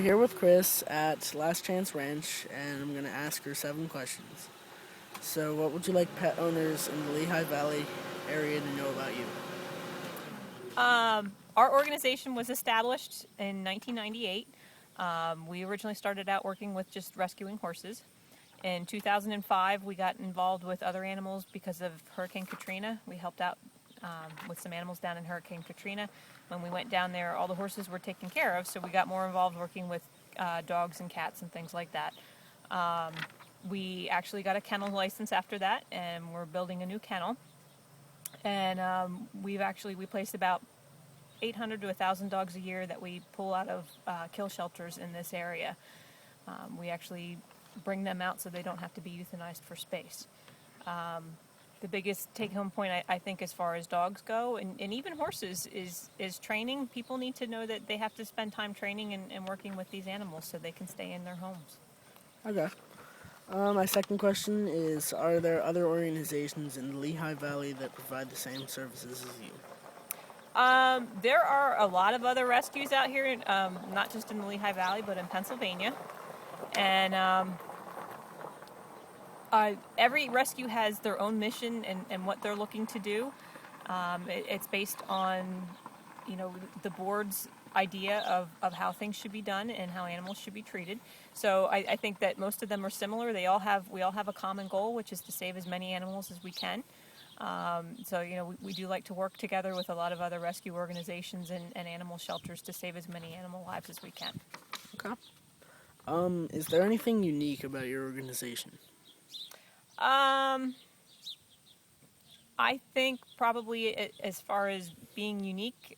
here with Chris at Last Chance Ranch, and I'm going to ask her 7 questions. So, what would you like pet owners in the Lehigh Valley area to know about you? Our organization was established in 1998. We originally started out working with just rescuing horses. In 2005, we got involved with other animals because of Hurricane Katrina. We helped out with some animals down in Hurricane Katrina. When we went down there, all the horses were taken care of, so we got more involved working with dogs and cats and things like that. We actually got a kennel license after that, and we're building a new kennel. And we place about 800 to 1,000 dogs a year that we pull out of kill shelters in this area. We actually bring them out so they don't have to be euthanized for space. The biggest take-home point, I think, as far as dogs go, and even horses, is training. People need to know that they have to spend time training and working with these animals so they can stay in their homes. Okay. My second question is, are there other organizations in the Lehigh Valley that provide the same services as you? There are a lot of other rescues out here, not just in the Lehigh Valley, but in Pennsylvania. And every rescue has their own mission and what they're looking to do. It's based on, the board's idea of how things should be done and how animals should be treated. So I think that most of them are similar. We all have a common goal, which is to save as many animals as we can. We do like to work together with a lot of other rescue organizations and animal shelters to save as many animal lives as we can. Okay. Is there anything unique about your organization? I think probably as far as being unique,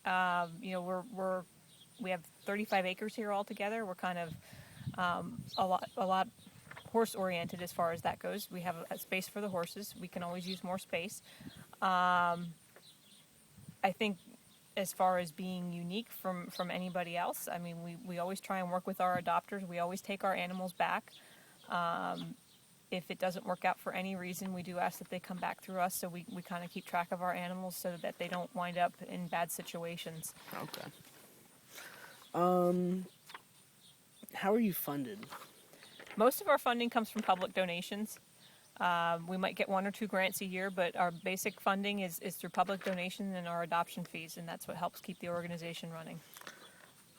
we have 35 acres here altogether. We're kind of a lot horse oriented as far as that goes. We have a space for the horses. We can always use more space. I think as far as being unique from anybody else, I mean, we always try and work with our adopters. We always take our animals back. If it doesn't work out for any reason, we do ask that they come back through us, so we kind of keep track of our animals so that they don't wind up in bad situations. Okay. How are you funded? Most of our funding comes from public donations. We might get 1 or 2 grants a year, but our basic funding is through public donation and our adoption fees, and that's what helps keep the organization running.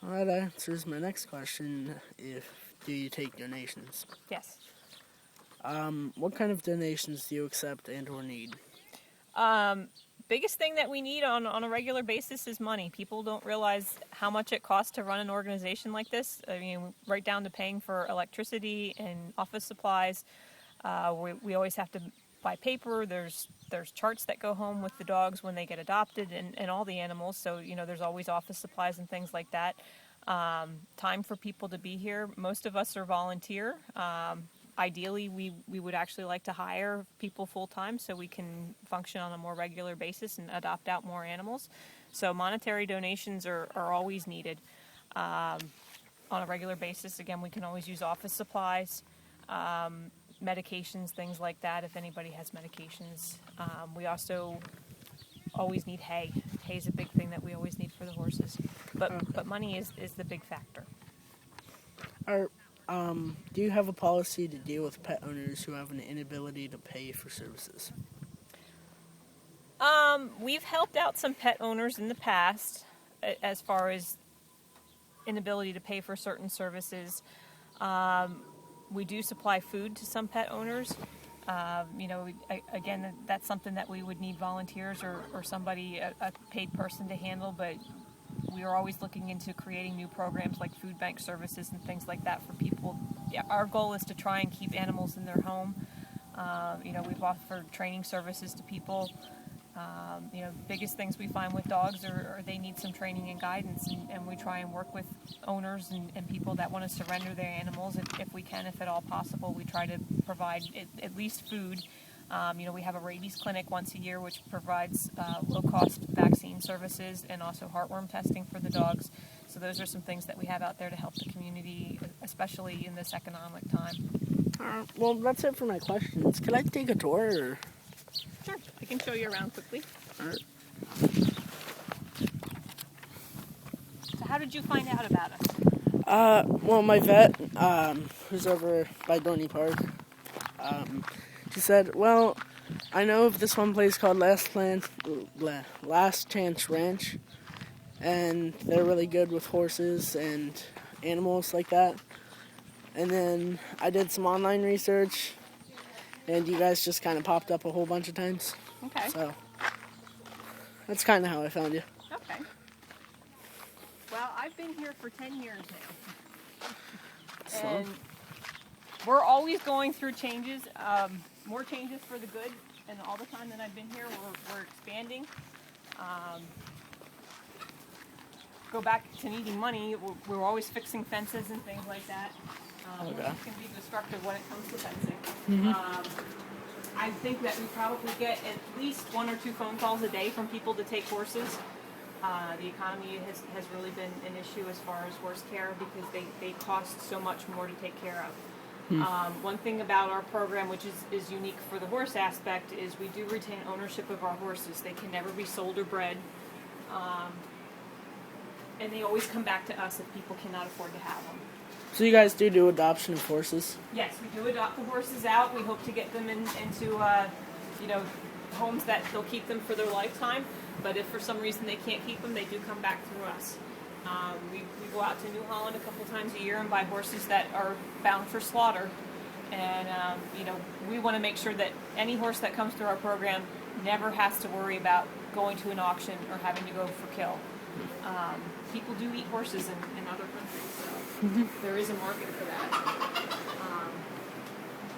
Well, that answers my next question. Do you take donations? Yes. What kind of donations do you accept and or need? Biggest thing that we need on a regular basis is money. People don't realize how much it costs to run an organization like this. I mean, right down to paying for electricity and office supplies. We always have to buy paper. There's charts that go home with the dogs when they get adopted and all the animals. So, there's always office supplies and things like that. Time for people to be here. Most of us are volunteer. Ideally, we would actually like to hire people full-time so we can function on a more regular basis and adopt out more animals. So monetary donations are always needed on a regular basis. Again, we can always use office supplies, medications, things like that if anybody has medications. We also always need hay. Hay is a big thing that we always need for the horses. But money is the big factor. Do you have a policy to deal with pet owners who have an inability to pay for services? We've helped out some pet owners in the past as far as inability to pay for certain services. We do supply food to some pet owners. Again, that's something that we would need volunteers or somebody, a paid person to handle, but we are always looking into creating new programs like food bank services and things like that for people. Yeah, our goal is to try and keep animals in their home. We've offered training services to people. Biggest things we find with dogs are they need some training and guidance, and we try and work with owners and people that want to surrender their animals if we can, if at all possible. We try to provide at least food. We have a rabies clinic once a year which provides low-cost vaccine services and also heartworm testing for the dogs. So those are some things that we have out there to help the community, especially in this economic time. Well, that's it for my questions. Can I take a tour? Or? Sure, I can show you around quickly. All right. So how did you find out about us? Well, my vet, who's over by Dorney Park, she said, well, I know of this one place called Last Chance Ranch, and they're really good with horses and animals like that. And then I did some online research, and you guys just kind of popped up a whole bunch of times. Okay. So that's kind of how I found you. Okay. Well, I've been here for 10 years now. So, And we're always going through changes, more changes for the good. And all the time that I've been here, we're expanding. Go back to needing money, we're always fixing fences and things like that. Okay. It can be destructive when it comes to fencing. I think that we probably get at least 1 or 2 phone calls a day from people to take horses. The economy has really been an issue as far as horse care because they cost so much more to take care of. One thing about our program, which is unique for the horse aspect, is we do retain ownership of our horses. They can never be sold or bred. And they always come back to us if people cannot afford to have them. so you guys do adoption of horses? Yes, we do adopt the horses out. We hope to get them into homes that they'll keep them for their lifetime. But if for some reason they can't keep them, they do come back through us. We go out to New Holland a couple times a year and buy horses that are bound for slaughter. And, we want to make sure that any horse that comes through our program never has to worry about going to an auction or having to go for kill. People do eat horses in other countries, so there is a market for that.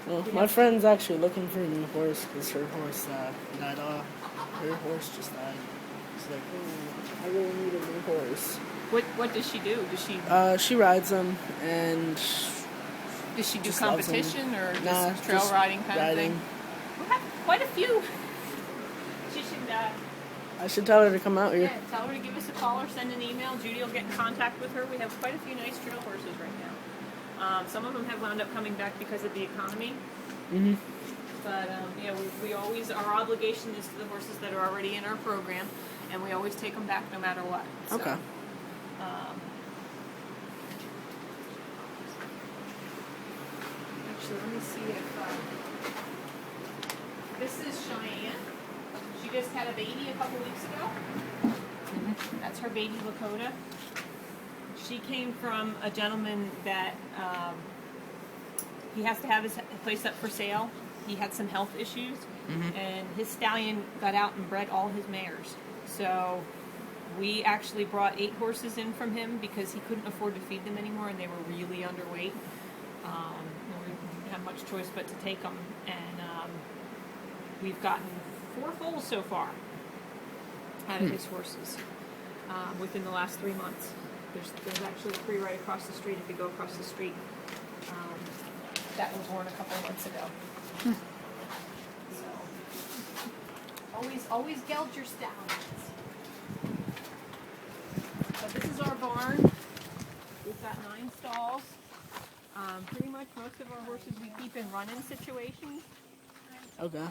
Well, my friend's actually looking for a new horse because her horse died off. Her horse just died. She's like, I really need a new horse. What does she do? Does She rides them and she do just loves 'em. competition or just Nah, trail just riding kind riding. of thing? We have quite a few. She should I should tell her to come out here. yeah, tell her to give us a call or send an email. Judy will get in contact with her. We have quite a few nice trail horses right now. Some of them have wound up coming back because of the economy. Mhm. But we always, our obligation is to the horses that are already in our program, and we always take them back no matter what. So, Okay. Actually, let me see if this is Cheyenne. She just had a baby a couple weeks ago. That's her baby Lakota. She came from a gentleman that he has to have his place up for sale. He had some health issues, and his stallion got out and bred all his mares. So we actually brought 8 horses in from him because he couldn't afford to feed them anymore, and they were really underweight. We didn't have much choice but to take them, and we've gotten 4 foals so far out of his horses within the last 3 months. There's actually 3 right across the street if you go across the street. That was born a couple of months ago. So, always geld your stallions. But this is our barn. We've got 9 stalls. Pretty much most of our horses we keep in run-in situations. Okay.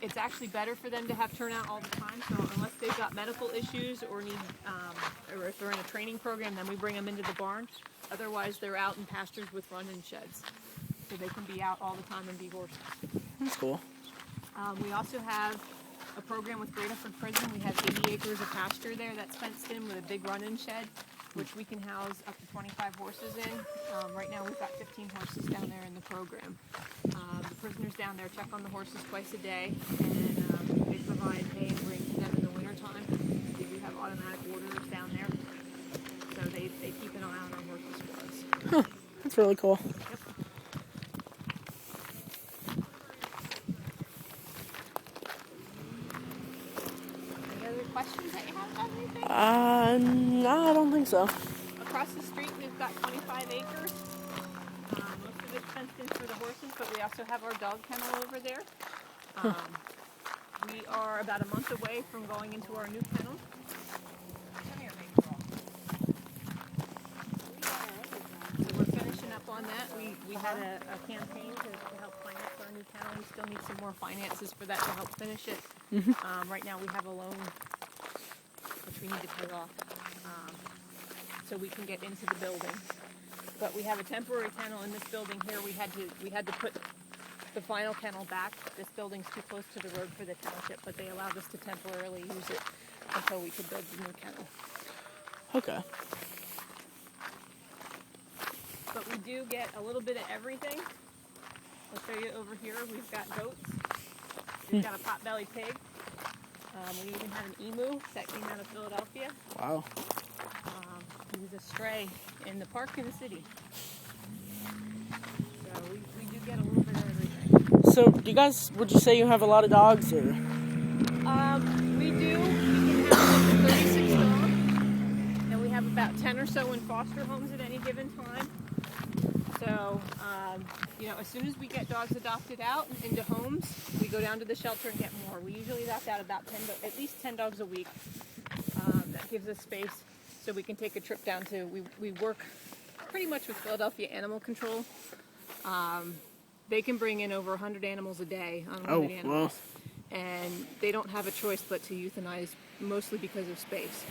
It's actually better for them to have turnout all the time. So unless they've got medical issues or need, or if they're in a training program, then we bring them into the barn. Otherwise, they're out in pastures with run-in sheds, so they can be out all the time and be horses. That's cool. We also have a program with Great Effort Prison. We have 80 acres of pasture there that's fenced in with a big run-in shed, which we can house up to 25 horses in. Right now we've got 15 horses down there in the program. The prisoners down there check on the horses twice a day, and they provide hay and grain to them in the wintertime. We do have automatic waterers down there, so they keep an eye on our horses for us. Huh. That's really cool. Yep. Any other questions that you have about anything? No, I don't think so. Across the street, we've got 25 acres. Most of it's fenced in for the horses, but we also have our dog kennel over there. We are about a month away from going into our new kennel. Come here, baby girl. So we're finishing up on that. We had a campaign to help finance our new kennel. We still need some more finances for that to help finish it. Right now we have a loan which we need to pay off. so we can get into the building. But we have a temporary kennel in this building here. We had to put the final kennel back. This building's too close to the road for the township, but they allowed us to temporarily use it until we could build the new kennel. Okay. But we do get a little bit of everything. I'll show you over here. We've got goats. We've got a potbelly pig. We even have an emu that came out of Philadelphia. Wow. He was a stray in the park in the city. So we do get a little bit of everything. So, do you guys, would you say you have a lot of dogs, or? We do. We can have up to 36 dogs. And we have about 10 or so in foster homes at any given time. So, as soon as we get dogs adopted out into homes, we go down to the shelter and get more. We usually adopt out about at least 10 dogs a week. That gives us space so we can take a trip down to, we work pretty much with Philadelphia Animal Control. They can bring in over 100 animals a day, unlimited animals. Wow. And they don't have a choice but to euthanize, mostly because of space.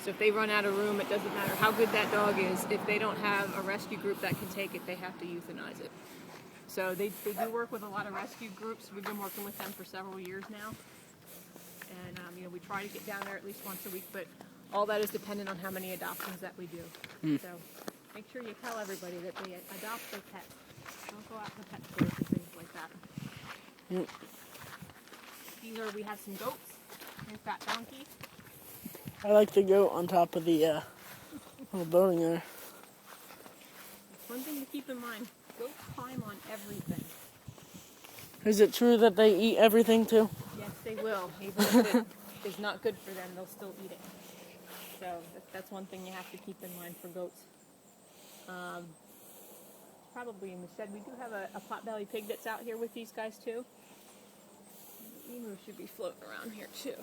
So if they run out of room, it doesn't matter how good that dog is. If they don't have a rescue group that can take it, they have to euthanize it. So they do work with a lot of rescue groups. We've been working with them for several years now. And, we try to get down there at least once a week, but all that is dependent on how many adoptions that we do. So make sure you tell everybody that they adopt their pets. Don't go out to pet stores and things like that. We have some goats. We've got donkey. I like the goat on top of the little building there. One thing to keep in mind, goats climb on everything. Is it true that they eat everything too? Yes, they will. Even if it is not good for them, they'll still eat it. So that's one thing you have to keep in mind for goats. Probably in the shed. We do have a potbelly pig that's out here with these guys too. The emu should be floating around here too.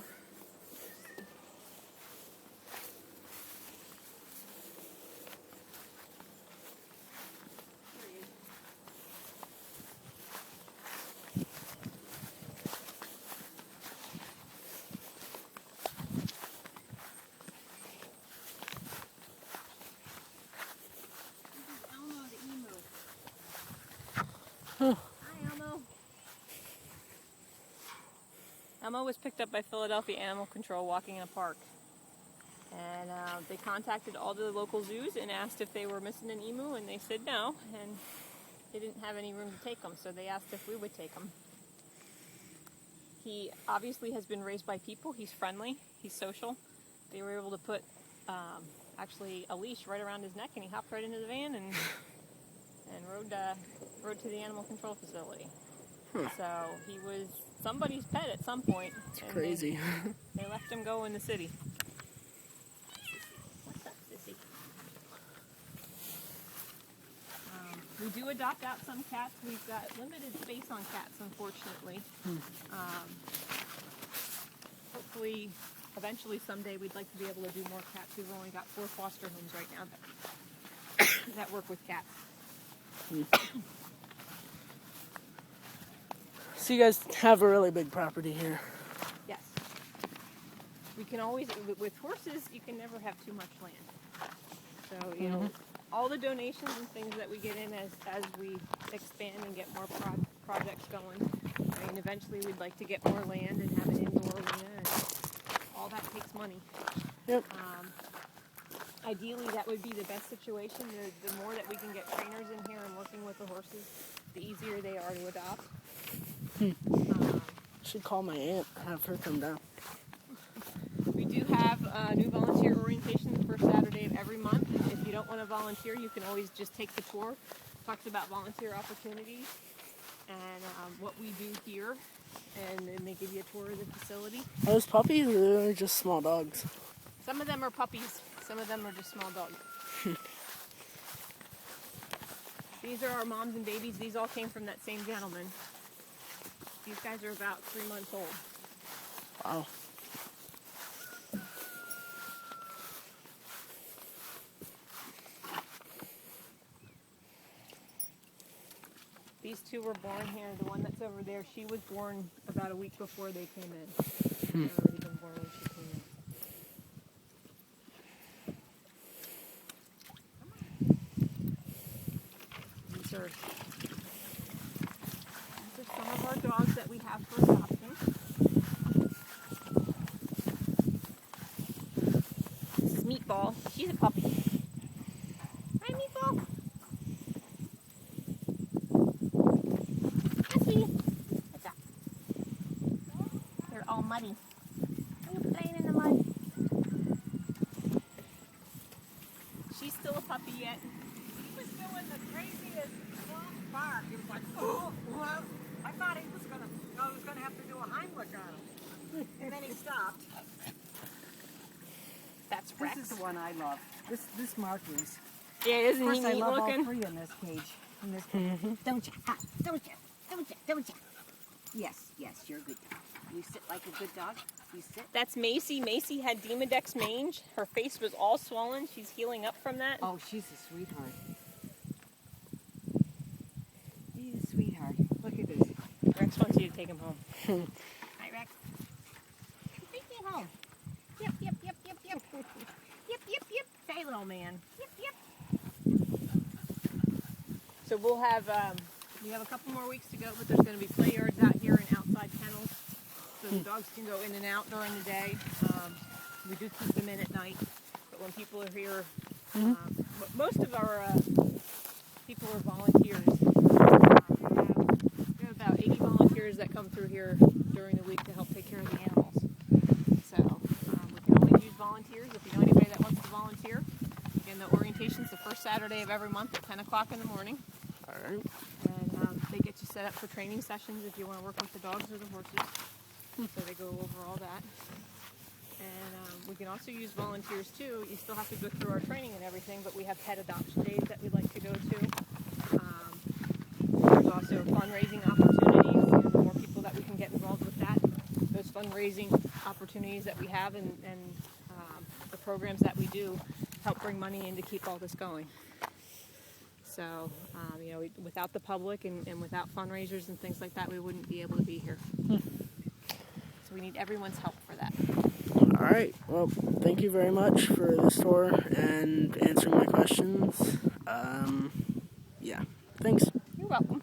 Hi, Elmo. Elmo was picked up by Philadelphia Animal Control walking in a park. And they contacted all the local zoos and asked if they were missing an emu, and they said no, and they didn't have any room to take him, so they asked if we would take him. He obviously has been raised by people. He's friendly. He's social. They were able to put actually a leash right around his neck, and he hopped right into the van and rode to the animal control facility. So he was somebody's pet at some point. It's crazy. They left him go in the city. What's up, Sissy? We do adopt out some cats. We've got limited space on cats, unfortunately. Hopefully, eventually, someday, we'd like to be able to do more cats. We've only got 4 foster homes right now that work with cats. So you guys have a really big property here. Yes. We can always, with horses, you can never have too much land. So, you know, all the donations and things that we get in as we expand and get more projects going. I mean, eventually we'd like to get more land and have an indoor arena, and all that takes money. Yep. Ideally, that would be the best situation. The more that we can get trainers in here and working with the horses, the easier they are to adopt. Should call my aunt, have her come down. We do have new volunteer orientation the first Saturday of every month. If you don't want to volunteer, you can always just take the tour. Talks about volunteer opportunities and what we do here, and then they give you a tour of the facility. Are those puppies, or are they just small dogs? Some of them are puppies. Some of them are just small dogs. These are our moms and babies. These all came from that same gentleman. These guys are about 3 months old. Wow. These 2 were born here. The one that's over there, she was born about a week before they came in. They had already been born when she came in. racers. These are some of our dogs that we have for adoption. This is Meatball. She's a puppy. Hi, Meatball. Hi, sweetie. What's up? They're all muddy. Are you playing in the mud? She's still a puppy yet. He was doing the craziest bark. He was like, oh, well, I thought he was gonna have to do a Heimlich on him. And then he stopped. That's This Rex. is the one I love. This Marcus. Yeah, isn't Of course, he I neat love looking? all three in this cage. Don't you? Ha, don't you? Don't you? Don't you? Yes, you're a good dog. You sit like a good dog. You sit. That's Macy. Macy had Demodex mange. Her face was all swollen. She's healing up from that. Oh, she's a sweetheart. She's a sweetheart. Look at this. Rex wants you to take him home. Hi, Rex. Take me home. Yep, yep, yep, yep, yep. Yep, yep, yep. Say, little man. Yep, yep. So we'll have, we have a couple more weeks to go, but there's going to be play yards out here and outside kennels. So the dogs can go in and out during the day. We do keep them in at night, but when people are here, most of our people are volunteers. We have about 80 volunteers that come through here during the week to help take care of the animals. So we can always use volunteers if you know anybody that wants to volunteer. Again, the orientation's the first Saturday of every month at 10 o'clock in the morning. All right. And they get you set up for training sessions if you want to work with the dogs or the horses. So they go over all that. And we can also use volunteers too. You still have to go through our training and everything, but we have pet adoption days that we like to go to. There's also fundraising opportunities. You know, the more people that we can get involved with that, those fundraising opportunities that we have and the programs that we do help bring money in to keep all this going. So, you know, without the public and without fundraisers and things like that, we wouldn't be able to be here. So we need everyone's help for that. All right. Well, thank you very much for this tour and answering my questions. Yeah. Thanks. You're welcome.